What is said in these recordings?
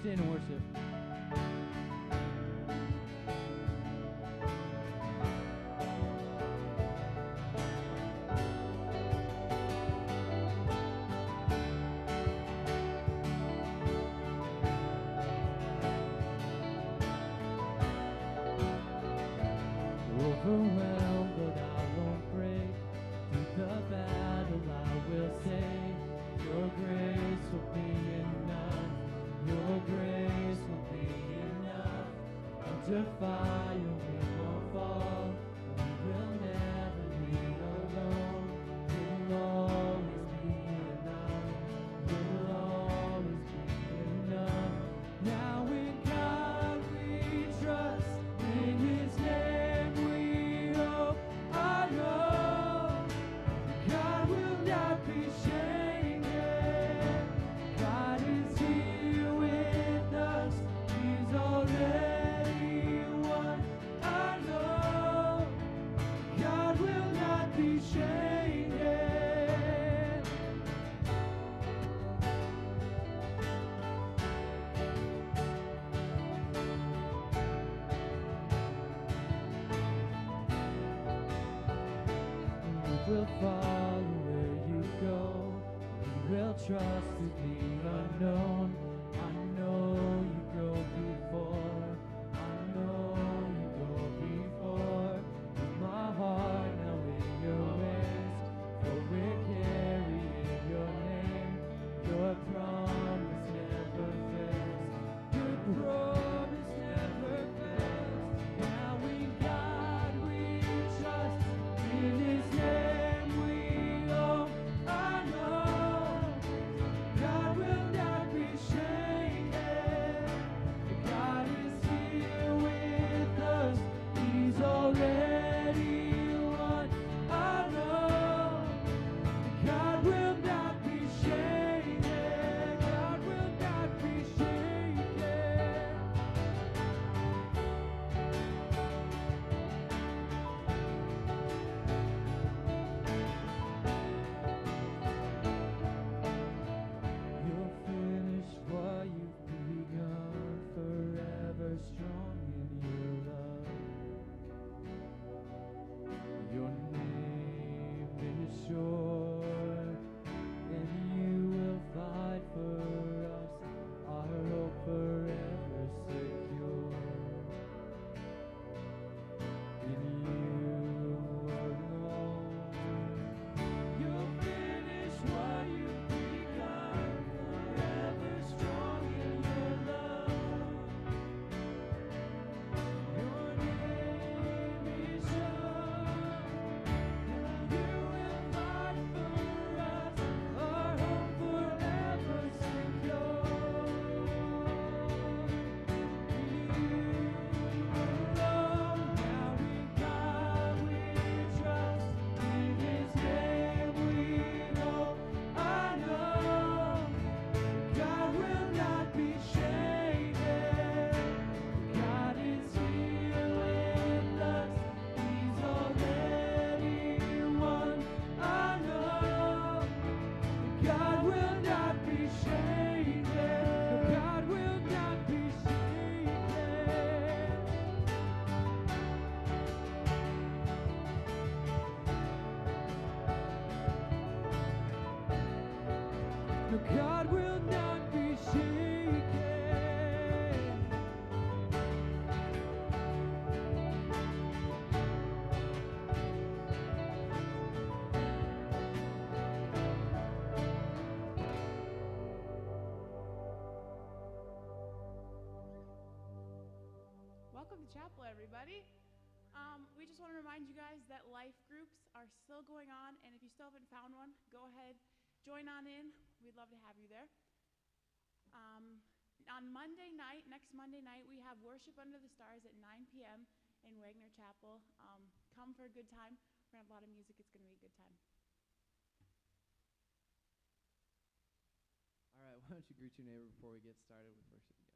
stand and worship. Overwhelmed, but I won't break. Through the battle I will say, your grace will be enough. Your grace will be enough. Under fire we won't fall. We will never be alone. You will always be enough. You will always be enough. Now in God we trust. In His name we hope. I know God will not be shaken. God is here with us. He's already won. I know God will not be shaken. We will follow where you go. We will trust in the unknown. I know you go before. I know you go before. Put my heart now in your ways. For we're carrying your name. Your promise never fails. Your promise never fails. Now in God we trust. In His name we hope. I know God will not be shaken. God is here with us. He's already won. I know God will not be shaken. God will not be shaken. You'll finish what you've begun, forever strong in your love. Your name is sure, and you will fight for us, our hope forever secure. In you alone, you'll finish what you've begun, forever strong in your love. Your name is sure, and you will fight for us, our hope forever secure. In you alone, now in God we trust. In His name we hope. I know God will not be shaken. God is here with us. He's already won. I know God will not be shaken. God will not be shaken. No, God will not be shaken. Welcome to chapel, everybody. We just want to remind you guys that life groups are still going on, and if you still haven't found one, go ahead, join on in. We'd love to have you there. On Monday night, next Monday night, we have Worship Under the Stars at 9 p.m. in Wagner Chapel. Come for a good time. We're going to have a lot of music. It's going to be a good time. All right, why don't you greet your neighbor before we get started with worship again?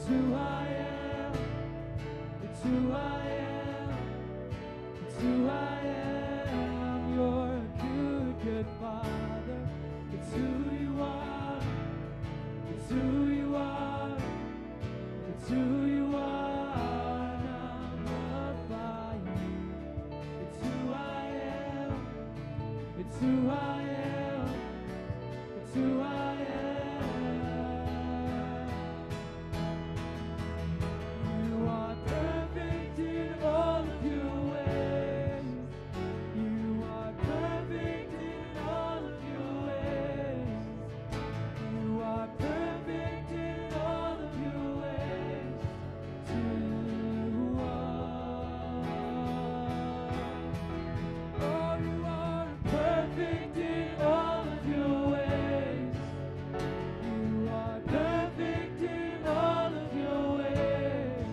It's who I am. It's who I am. It's who I am. You're a good, good Father. It's who you are. It's who you are. It's who you are. And I'm loved by you. It's who I am. It's who I am. It's who I am. You are perfect in all of your ways. You are perfect in all of your ways. You are perfect in all of your ways. To oh, you are perfect in all of your ways. You are perfect in all of your ways.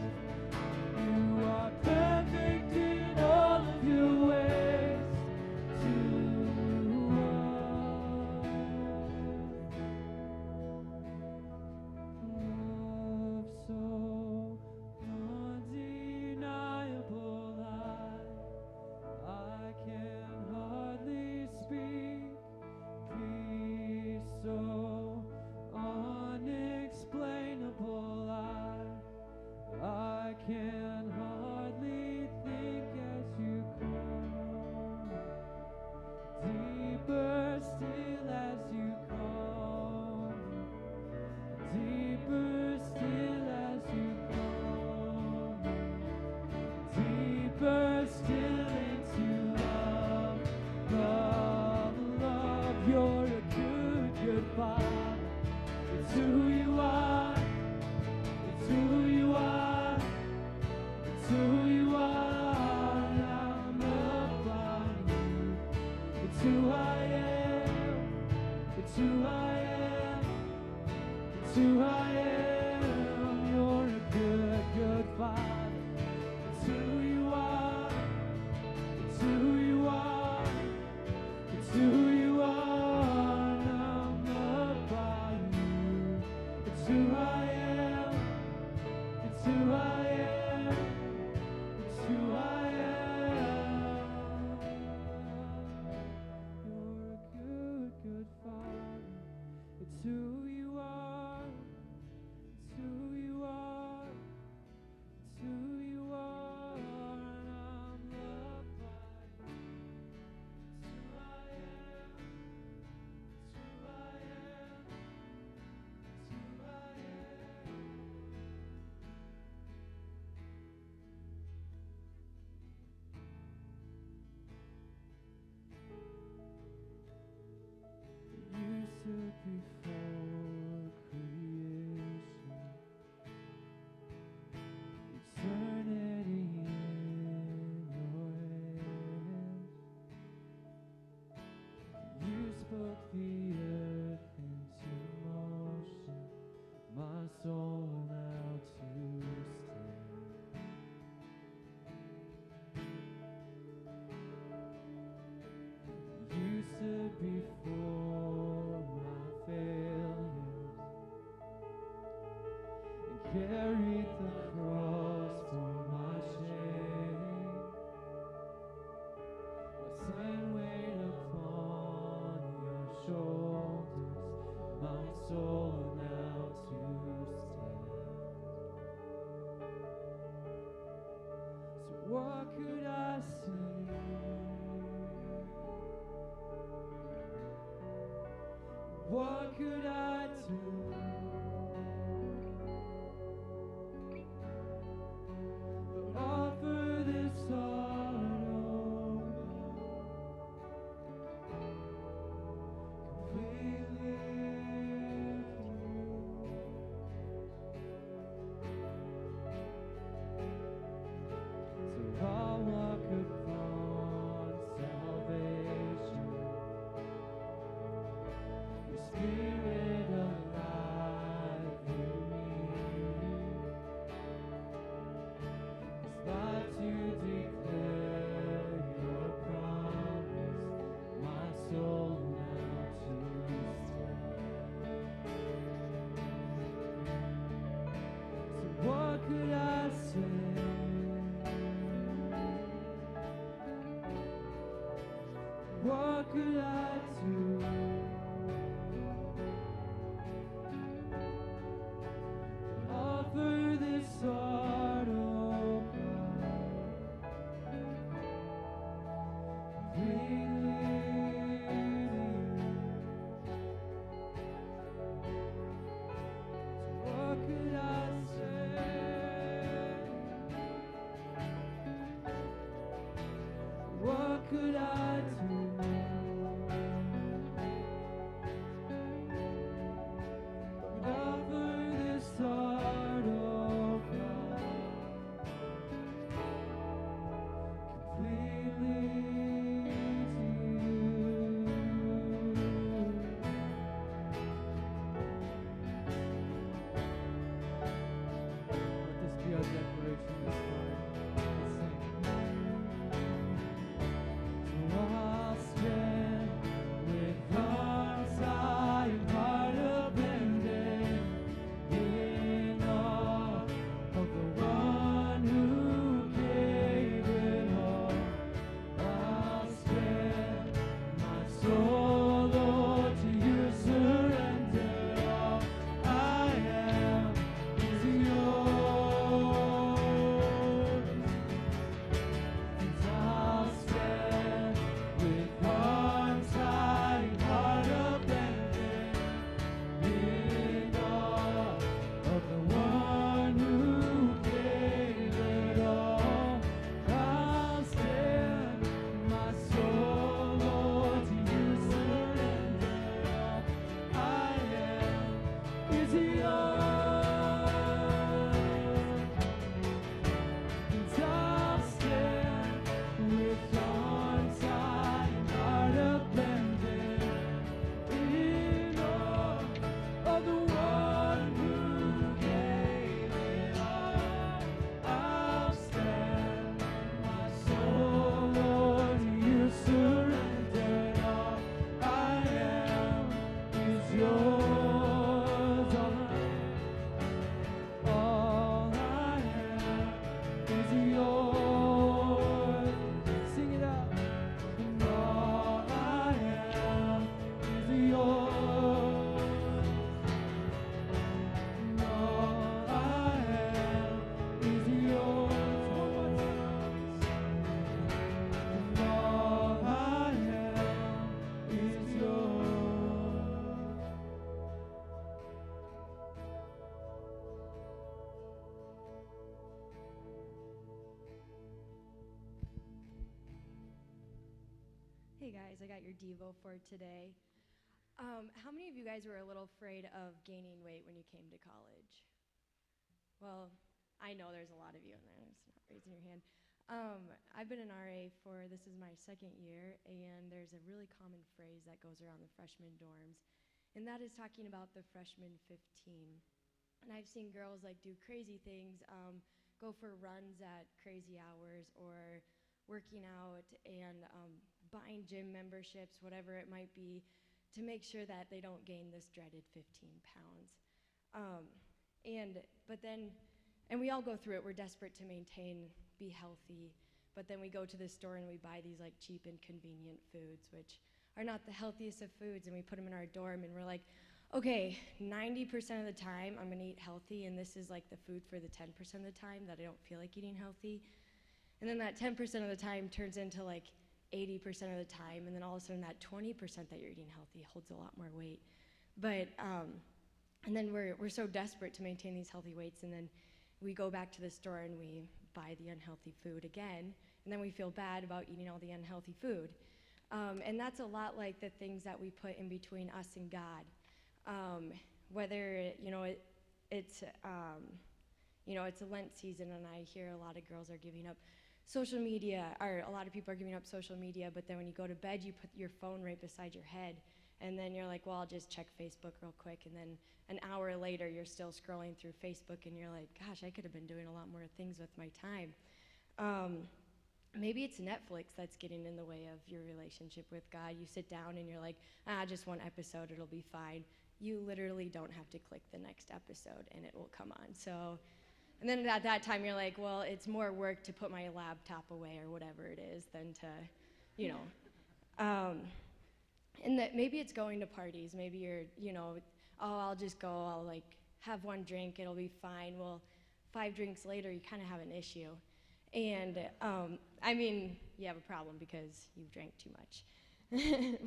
You are perfect in all of your ways. Love so undeniable, I can hardly speak. Peace so unexplainable, I can hardly think as you come. Deeper still as you come. Deeper still as you come. Deeper still into love, love, love. You're a good, good Father. It's who you are. It's who you are. It's who you are. And I'm loved by you. It's who I am. It's who I am. It's who I am. You're a good, good Father. It's who you are. It's who you are. It's who you are. And I'm loved by you. It's who I am. It's who I am. It's who I am. You're a good, good Father. It's who you are. It's who you are. It's who you are. And I'm loved by you. It's who I am. It's who I am. It's who I am. You stood before creation, eternity in your hands. You spoke the earth into motion, my soul now to stand. You stood before my failures and carried the cross for my shame. My sin weighed upon your shoulders, my soul now to stand. So what could I say? What could I do? But offer this heart open, completely through. So I'll walk upon salvation. Your Spirit could I do? Offer this heart, oh God, freely to you. So what could I say? What could I do? But offer this heart, oh God, completely to you. Let this be our declaration this morning. Let's sing. So I'll stand with arms high and heart abandoned in awe of the one who gave it all. I'll stand, my soul, Lord, to you surrender. All I am is yours. And I'll stand with arms high and heart abandoned in awe of the one who gave it all. I'll stand, my soul, Lord, to you surrender. All I am is yours. And I'll stand with arms high and heart abandoned in awe of the one who gave it all. I'll stand, my soul, Lord, to you surrender. All I am is yours. All I am is yours. Sing it out. And all I am is yours. And all I am is yours. One more time. And all I am is yours. Hey guys, I got your Devo for today. How many of you guys were a little afraid of gaining weight when you came to college? Well, I know there's a lot of you in there. It's not raising your hand. I've been an RA for, this is my second year, and there's a really common phrase that goes around the freshman dorms, and that is talking about the freshman 15. And I've seen girls like do crazy things, go for runs at crazy hours, or working out and buying gym memberships, whatever it might be, to make sure that they don't gain this dreaded 15 pounds. And we all go through it. We're desperate to maintain, be healthy, but then we go to the store and we buy these like cheap and convenient foods, which are not the healthiest of foods, and we put them in our dorm, and we're like, okay, 90% of the time I'm gonna eat healthy, and this is like the food for the 10% of the time that I don't feel like eating healthy. And then that 10% of the time turns into like 80% of the time, and then all of a sudden that 20% that you're eating healthy holds a lot more weight. But and then we're so desperate to maintain these healthy weights, and then we go back to the store and we buy the unhealthy food again, and then we feel bad about eating all the unhealthy food. And that's a lot like the things that we put in between us and God. Whether it's a Lent season, and I hear a lot of girls are giving up social media, or a lot of people are giving up social media, but then when you go to bed, you put your phone right beside your head, and then you're like, well, I'll just check Facebook real quick, and then an hour later, you're still scrolling through Facebook, and you're like, gosh, I could have been doing a lot more things with my time. Maybe it's Netflix that's getting in the way of your relationship with God. You sit down and you're like, just one episode, it'll be fine. You literally don't have to click the next episode, and it will come on. So. And then at that time, you're like, well, it's more work to put my laptop away or whatever it is than to, And that maybe it's going to parties. Maybe you're, oh, I'll just go, I'll like have one drink, it'll be fine. Well, 5 drinks later, you kind of have an issue. And I mean, you have a problem because you've drank too much.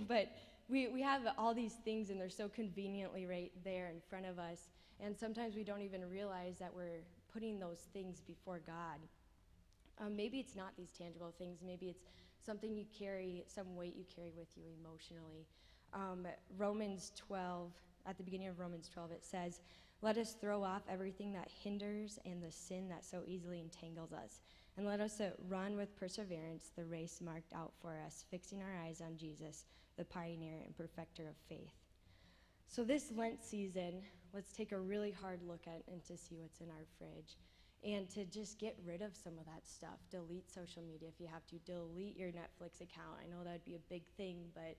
But we have all these things, and they're so conveniently right there in front of us. And sometimes we don't even realize that we're putting those things before God. Maybe it's not these tangible things. Maybe it's something you carry, some weight you carry with you emotionally. Romans 12, at the beginning of Romans 12, it says, "Let us throw off everything that hinders and the sin that so easily entangles us. And let us run with perseverance the race marked out for us, fixing our eyes on Jesus, the pioneer and perfecter of faith." So this Lent season, let's take a really hard look at and to see what's in our fridge. And to just get rid of some of that stuff. Delete social media if you have to. Delete your Netflix account. I know that would be a big thing, but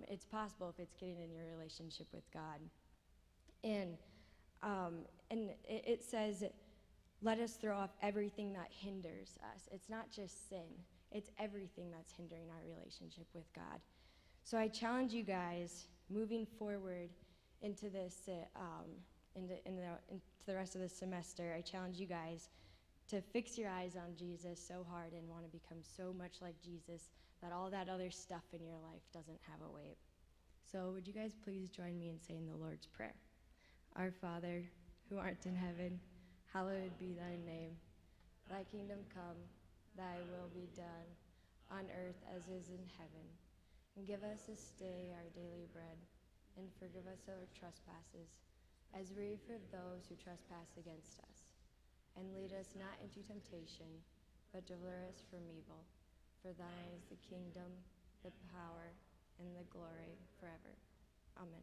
it's possible if it's getting in your relationship with God. And it says, let us throw off everything that hinders us. It's not just sin. It's everything that's hindering our relationship with God. So I challenge you guys, moving forward into this, into the rest of the semester, I challenge you guys to fix your eyes on Jesus so hard and want to become so much like Jesus that all that other stuff in your life doesn't have a weight. So would you guys please join me in saying the Lord's Prayer? Our Father, who art in heaven, hallowed be thy name. Thy kingdom come, thy will be done, on earth as is in heaven. And give us this day our daily bread, and forgive us our trespasses, as we forgive those who trespass against us. And lead us not into temptation, but deliver us from evil. For thine is the kingdom, the power, and the glory forever. Amen.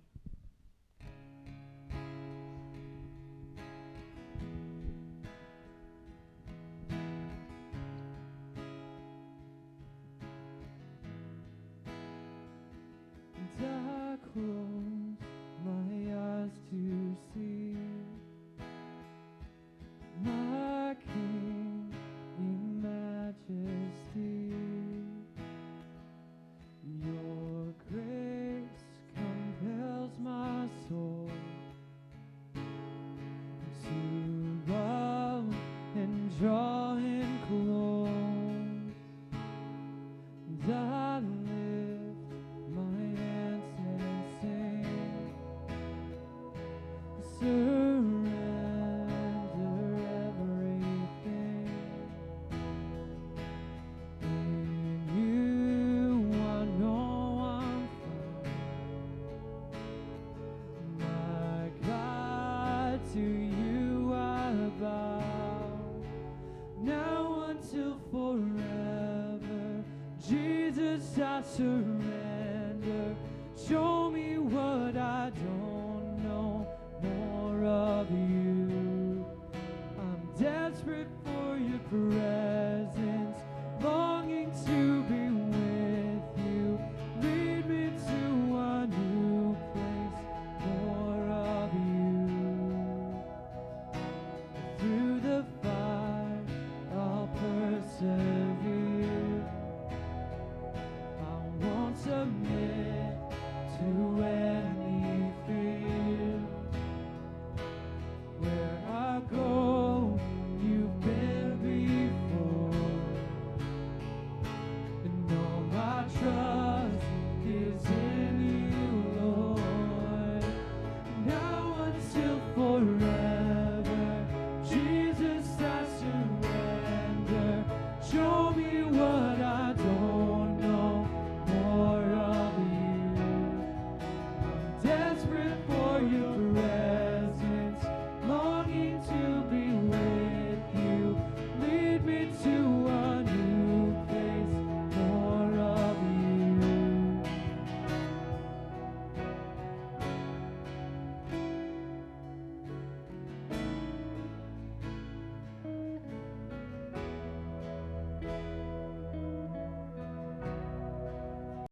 And I close my eyes to see my King in majesty. Your grace compels my soul to love and draw in close. And I lift my hands and sing, surrender everything. In you I know I'm found. My God, to you I bow, now until forever. Jesus, I surrender. Show me what I don't know, more of you. I'm desperate for your presence, longing to be with you. Lead me to a new place, more of you. Through the fire, I'll persevere. I won't submit to any fear. Where I go, you've been before, and all my trust is in you, Lord. Now until forever, Jesus, I surrender. Show me what I don't know, more of you. I'm desperate for your presence.